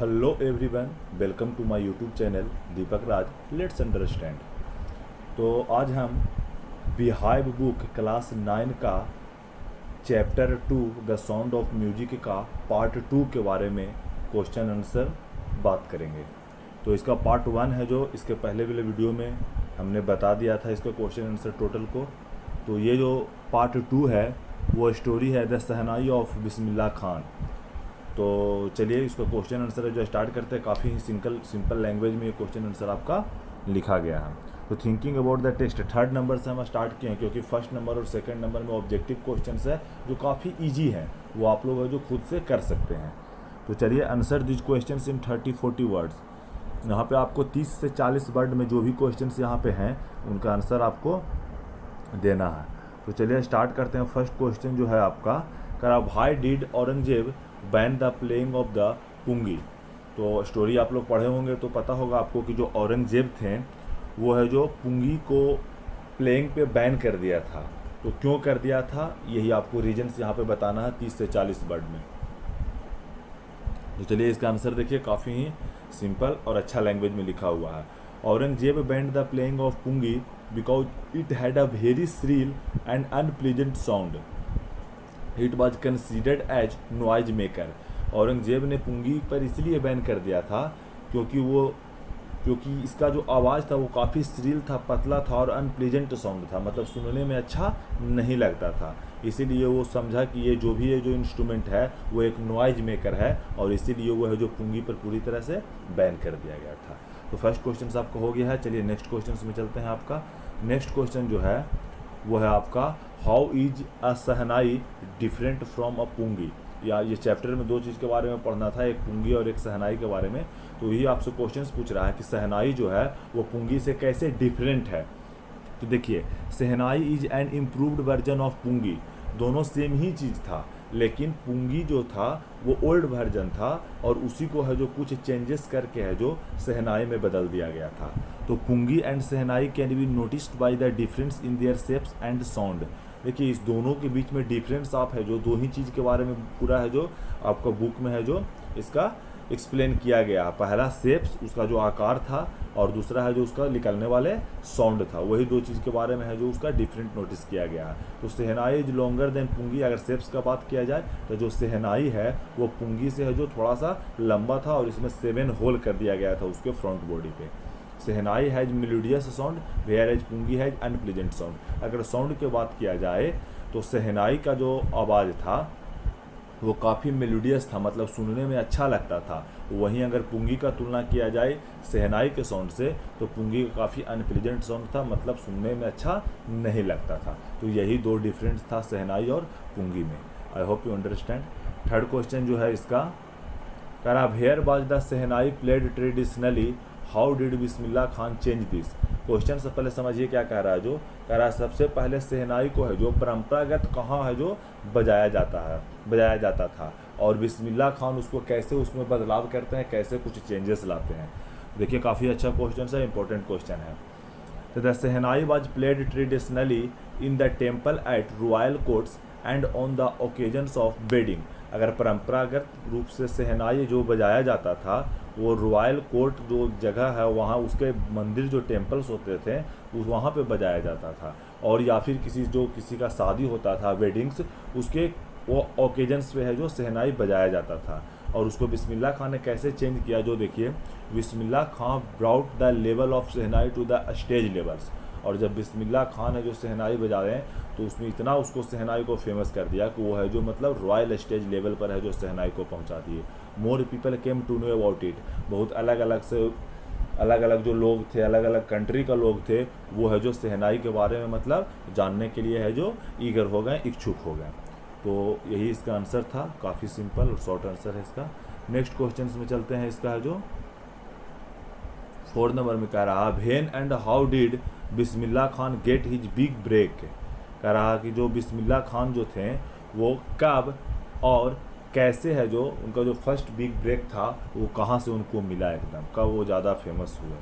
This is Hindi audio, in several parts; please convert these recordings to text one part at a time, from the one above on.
Hello everyone, welcome to my YouTube channel Deepak Raj let's understand. तो आज हम बिहाइव बुक क्लास 9 का chapter 2 the sound of music का पार्ट 2 के बारे में क्वेश्चन आंसर बात करेंगे। तो इसका पार्ट 1 है जो इसके पहले वाले वीडियो में हमने बता दिया था इसका क्वेश्चन आंसर टोटल को। तो ये जो पार्ट 2 है वो स्टोरी है the shehnai of Bismillah Khan. तो चलिए इसका क्वेश्चन आंसर जो स्टार्ट करते हैं। काफ़ी सिंपल लैंग्वेज में ये क्वेश्चन आंसर आपका लिखा गया है। तो thinking about the test third number से हम स्टार्ट किए हैं, क्योंकि फर्स्ट नंबर और सेकंड नंबर में ऑब्जेक्टिव क्वेश्चंस है जो काफ़ी इजी हैं, वो आप लोग जो खुद से कर सकते हैं। तो चलिए answer this questions in 30-40 words. यहाँ पे आपको 30 से 40 वर्ड में जो भी क्वेश्चंस यहाँ पे हैं उनका आंसर आपको देना है। तो चलिए स्टार्ट करते हैं। फर्स्ट क्वेश्चन जो है आपका करा why did Aurangzeb ban the playing of the pungi. तो स्टोरी आप लोग पढ़े होंगे तो पता होगा आपको कि जो औरंगजेब थे वो है जो पुंगी को प्लेइंग पे बैन कर दिया था। तो क्यों कर दिया था यही आपको रीजन्स यहाँ पे बताना है 30 से 40 वर्ड में। तो चलिए इसका आंसर देखिए, काफ़ी ही सिंपल और अच्छा लैंग्वेज में लिखा हुआ है। Aurangzeb banned the playing of pungi because it had a very shrill and unpleasant sound. It was considered as noise maker. Aurangzeb ने पुंगी पर इसलिए बैन कर दिया था क्योंकि इसका जो आवाज़ था वो काफ़ी श्रील था, पतला था और अनप्लीजेंट साउंड था, मतलब सुनने में अच्छा नहीं लगता था। इसीलिए वो समझा कि ये जो भी है जो इंस्ट्रूमेंट है वो एक नॉइज मेकर है और इसीलिए वो है जो पुंगी पर पूरी तरह से बैन कर दिया गया था। तो फर्स्ट क्वेश्चन आपका हो गया है। चलिए नेक्स्ट क्वेश्चन में चलते हैं। आपका नेक्स्ट क्वेश्चन जो है वो है आपका how is a shehnai different from a pungi. या ये चैप्टर में दो चीज़ के बारे में पढ़ना था, एक पुंगी और एक शहनाई के बारे में। तो यही आपसे क्वेश्चंस पूछ रहा है कि शहनाई जो है वो पुंगी से कैसे डिफरेंट है। तो देखिए, shehnai is an improved version of pungi. दोनों सेम ही चीज़ था, लेकिन पुंगी जो था वो ओल्ड वर्जन था और उसी को है जो कुछ चेंजेस करके है जो शहनाई में बदल दिया गया था। तो pungi and shehnai can be noticed by the difference in their shapes and sound. देखिए, इस दोनों के बीच में डिफरेंस आप है जो दो ही चीज़ के बारे में पूरा है जो आपका बुक में है जो इसका एक्सप्लेन किया गया। पहला शेप्स, उसका जो आकार था, और दूसरा है जो उसका निकलने वाले साउंड था। वही दो चीज़ के बारे में है जो उसका डिफरेंट नोटिस किया गया है। तो शहनाई इज लॉन्गर देन पुंगी। अगर शेप्स का बात किया जाए तो जो शहनाई है वो पुंगी से है जो थोड़ा सा लंबा था और इसमें 7 होल कर दिया गया था उसके फ्रंट बॉडी पे। Shehnai has melodious sound whereas pungi has unpleasant sound. अगर साउंड की बात किया जाए तो शहनाई का जो आवाज़ था वो काफ़ी मेलोडियस था, मतलब सुनने में अच्छा लगता था। वहीं अगर पुंगी का तुलना किया जाए शहनाई के साउंड से तो पुंगी का काफ़ी अनप्लीजेंट साउंड था, मतलब सुनने में अच्छा नहीं लगता था। तो यही दो डिफरेंस था शहनाई और पुंगी में। I hope you understand. Third question जो है इसका करा where was the shehnai played traditionally how did Bismillah Khan change this. Question से पहले समझिए क्या कह रहा है। जो कह रहा है सबसे पहले शहनाई को है जो परंपरागत कहाँ है जो बजाया जाता था और बिस्मिल्लाह खान उसको कैसे उसमें बदलाव करते हैं, कैसे कुछ चेंजेस लाते हैं। देखिए, काफ़ी अच्छा क्वेश्चन है, इंपॉर्टेंट क्वेश्चन है। तो the shehnai was played traditionally in the temple at royal courts and on the occasions of wedding. अगर परंपरागत रूप से शहनाई जो बजाया जाता था वो रॉयल कोर्ट जो जगह है वहाँ उसके मंदिर जो टेम्पल्स होते थे उस वहाँ पे बजाया जाता था, और या फिर किसी का शादी होता था वेडिंग्स, उसके वो ओकेजन्स पे है जो शहनाई बजाया जाता था। और उसको बिस्मिल्लाह खान ने कैसे चेंज किया, जो देखिए Bismillah Khan brought the level of shehnai to the stage levels. और जब बिस्मिल्लाह खान है जो शहनाई बजा रहे हैं तो उसमें इतना उसको शहनाई को फेमस कर दिया कि वो है जो मतलब रॉयल स्टेज लेवल पर है जो शहनाई को पहुंचा दिए। More people came to know about it. बहुत अलग अलग जो लोग थे, अलग अलग कंट्री का लोग थे, वो है जो शहनाई के बारे में मतलब जानने के लिए है जो ईगर हो गए, इच्छुक हो गए। तो यही इसका आंसर था, काफ़ी सिंपल और शॉर्ट आंसर है इसका। नेक्स्ट क्वेश्चन में चलते हैं। इसका है जो 4 नंबर में कह रहा when and how did Bismillah Khan get his big break. कह रहा कि जो बिस्मिल्लाह खान जो थे वो कब और कैसे है जो उनका जो फर्स्ट बिग ब्रेक था वो कहाँ से उनको मिला, एकदम कब वो ज़्यादा फेमस हुए।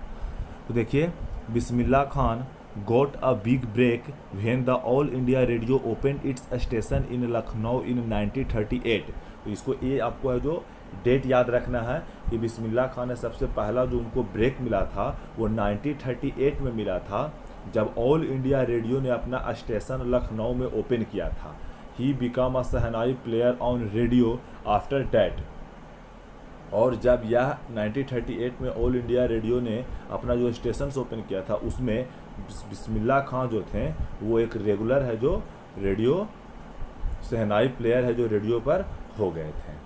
तो देखिए, Bismillah Khan got a big break when the All India Radio open its station in Lucknow in 1938। तो इसको ये आपको है जो डेट याद रखना है कि बिस्मिल्लाह खान ने सबसे पहला जो उनको ब्रेक मिला था वो 1938 में मिला था, जब ऑल इंडिया रेडियो ने अपना स्टेशन लखनऊ में ओपन किया था। He become a shehnai player on radio after that. और जब यह 1938 में ऑल इंडिया रेडियो ने अपना जो स्टेशन ओपन किया था, उसमें बिस्मिल्लाह खान जो थे वो एक रेगुलर है जो रेडियो शहनाई प्लेयर है जो रेडियो पर हो गए थे।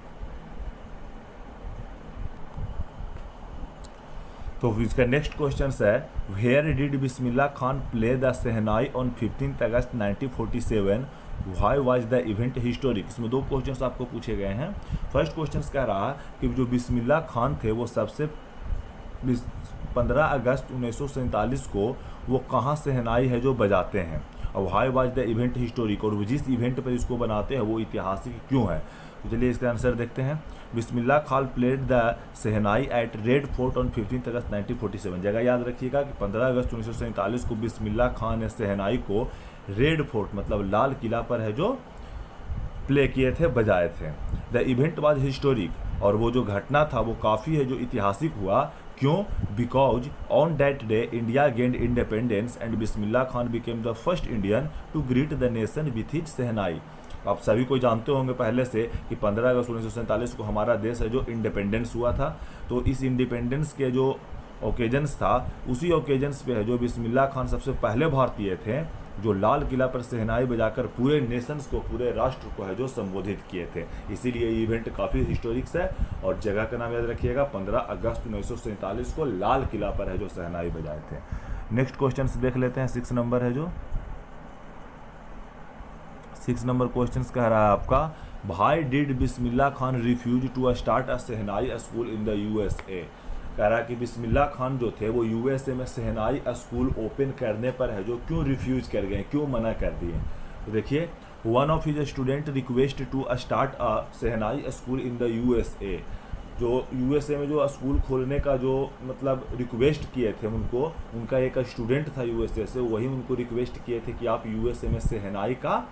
तो इसका नेक्स्ट क्वेश्चन है, where did Bismillah Khan play the shehnai on 15 August 1947, why was the event historic. इसमें दो क्वेश्चंस आपको पूछे गए हैं। फर्स्ट क्वेश्चन कह रहा है कि जो बिस्मिल्लाह खान थे वो सबसे 15 अगस्त 1947 को वो कहाँ शहनाई है जो बजाते हैं, और why was the event historic, और जिस इवेंट पर इसको बनाते हैं वो ऐतिहासिक क्यों है। तो चलिए इसका आंसर देखते हैं। Bismillah Khan played the shehnai at Red Fort on 15 August 1947। जगह याद रखिएगा कि 15 अगस्त 1947 को बिस्मिल्लाह खान ने शहनाई को रेड फोर्ट मतलब लाल किला पर है जो प्ले किए थे, बजाए थे। द इवेंट वाज हिस्टोरिक, और वो जो घटना था वो काफ़ी है जो ऐतिहासिक हुआ। क्यों? Because on that day India gained independence and Bismillah Khan became the first Indian to greet the nation with his shehnai. आप सभी को जानते होंगे पहले से कि 15 अगस्त 1947 को हमारा देश है जो इंडिपेंडेंस हुआ था। तो इस इंडिपेंडेंस के जो ओकेजन्स था, उसी ओकेजन्स पे है जो बिस्मिल्लाह खान सबसे पहले भारतीय थे जो लाल किला पर शहनाई बजाकर पूरे नेशंस को, पूरे राष्ट्र को है जो संबोधित किए थे। इसीलिए ये इवेंट काफ़ी हिस्टोरिक्स है। और जगह का नाम याद रखिएगा, 15 अगस्त 1947 को लाल किला पर है जो शहनाई बजाए थे। नेक्स्ट क्वेश्चन देख लेते हैं। 6 नंबर है जो 6 नंबर क्वेश्चन कह रहा है आपका, why did Bismillah Khan refuse to start a shehnai school in the USA. कह रहा है कि बिस्मिल्लाह खान जो थे वो यूएसए में शहनाई स्कूल ओपन करने पर है जो क्यों रिफ्यूज कर गए, क्यों मना कर दिए। तो देखिए, one of his student request to start a shehnai school in the USA. जो यूएसए में जो स्कूल खोलने का जो मतलब रिक्वेस्ट किए थे उनको, उनका एक स्टूडेंट था यूएसए से, वही उनको रिक्वेस्ट किए थे कि आप यूएसए में शहनाई का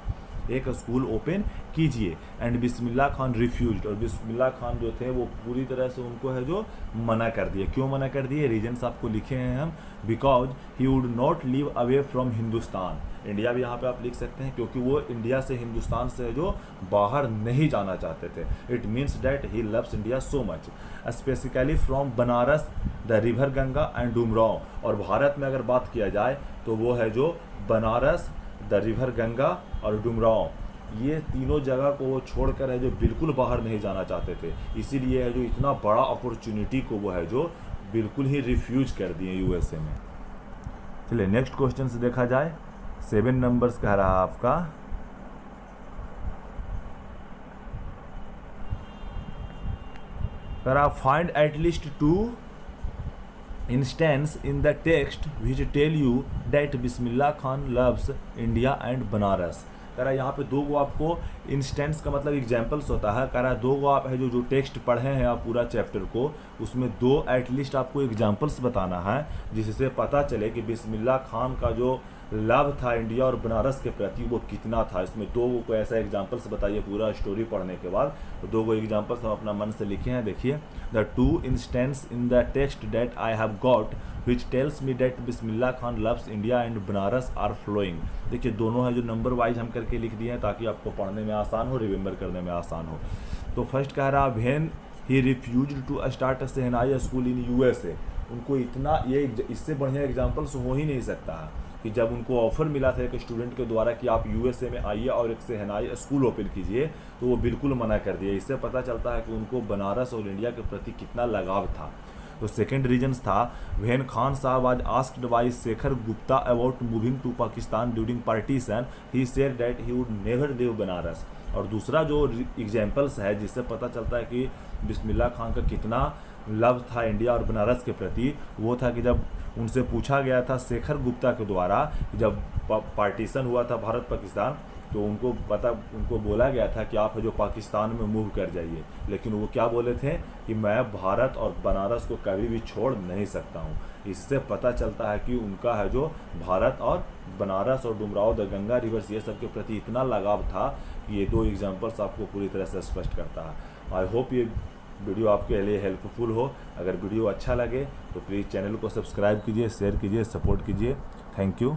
एक स्कूल ओपन कीजिए। एंड बिस्मिल्लाह खान रिफ्यूज्ड, और बिस्मिल्लाह खान जो थे वो पूरी तरह से उनको है जो मना कर दिए। क्यों मना कर दिए? रीजन्स आपको लिखे हैं हम। Because he would not live away from Hindustan, India भी यहाँ पे आप लिख सकते हैं, क्योंकि वो इंडिया से, हिंदुस्तान से जो बाहर नहीं जाना चाहते थे। It means that he loves India so much, specifically from Banaras, the river Ganga and Dumraon. और भारत में अगर बात किया जाए तो वो है जो बनारस, द रिवर गंगा और डुमराव, ये तीनों जगह को वो छोड़कर है जो बिल्कुल बाहर नहीं जाना चाहते थे। इसीलिए है जो इतना बड़ा अपॉर्चुनिटी को वो है जो बिल्कुल ही रिफ्यूज कर दिए यूएसए में। चलिए नेक्स्ट क्वेश्चन से देखा जाए। 7 नंबर्स कह रहा है आपका, कह रहा find at least 2 instances in the text which tell you that Bismillah Khan loves India and Banaras. कह रहा है यहाँ पे 2 गो आपको इंस्टेंस का मतलब एग्जाम्पल्स होता है। कह रहा है 2 गो आप है जो टेक्स्ट पढ़े हैं आप पूरा चैप्टर को, उसमें 2 एटलीस्ट आपको एग्जाम्पल्स बताना है जिससे पता चले कि बिस्मिल्लाह खान का जो लव था इंडिया और बनारस के प्रति वो कितना था। इसमें 2 को ऐसा एग्जाम्पल्स बताइए पूरा स्टोरी पढ़ने के बाद। तो 2 को एग्जाम्पल्स हम अपना मन से लिखे हैं। देखिए, the 2 instances in the text that I have got which tells me that Bismillah Khan loves India and Banaras are following. देखिए, दोनों है जो नंबर वाइज हम करके लिख दिए हैं ताकि आपको पढ़ने में आसान हो, रिमेंबर करने में आसान हो। तो फर्स्ट कह रहा when he refused to start a shehnai school in USA. उनको इतना, ये इससे बढ़िया एग्जाम्पल्स हो ही नहीं सकता है कि जब उनको ऑफर मिला था एक स्टूडेंट के द्वारा कि आप यूएसए में आइए और एक शहनाई स्कूल ओपन कीजिए, तो वो बिल्कुल मना कर दिए। इससे पता चलता है कि उनको बनारस और इंडिया के प्रति कितना लगाव था। तो सेकेंड रीजन था व्हेन खान साहब was asked by Shekhar Gupta about moving to Pakistan during partition, he said that he would never leave Banaras. और दूसरा जो एग्जाम्पल्स है जिससे पता चलता है कि बिस्मिल्लाह खान का कितना लव था इंडिया और बनारस के प्रति, वो था कि जब उनसे पूछा गया था शेखर गुप्ता के द्वारा, जब पार्टीशन हुआ था भारत पाकिस्तान, तो उनको बोला गया था कि आप जो पाकिस्तान में मूव कर जाइए, लेकिन वो क्या बोले थे कि मैं भारत और बनारस को कभी भी छोड़ नहीं सकता हूँ। इससे पता चलता है कि उनका है जो भारत और बनारस और डुमराव, द गंगा रिवर्स, ये सब के प्रति इतना लगाव था कि ये 2 एग्जाम्पल्स आपको पूरी तरह से स्पष्ट करता है। आई होप ये वीडियो आपके लिए हेल्पफुल हो। अगर वीडियो अच्छा लगे तो प्लीज़ चैनल को सब्सक्राइब कीजिए, शेयर कीजिए, सपोर्ट कीजिए। Thank you.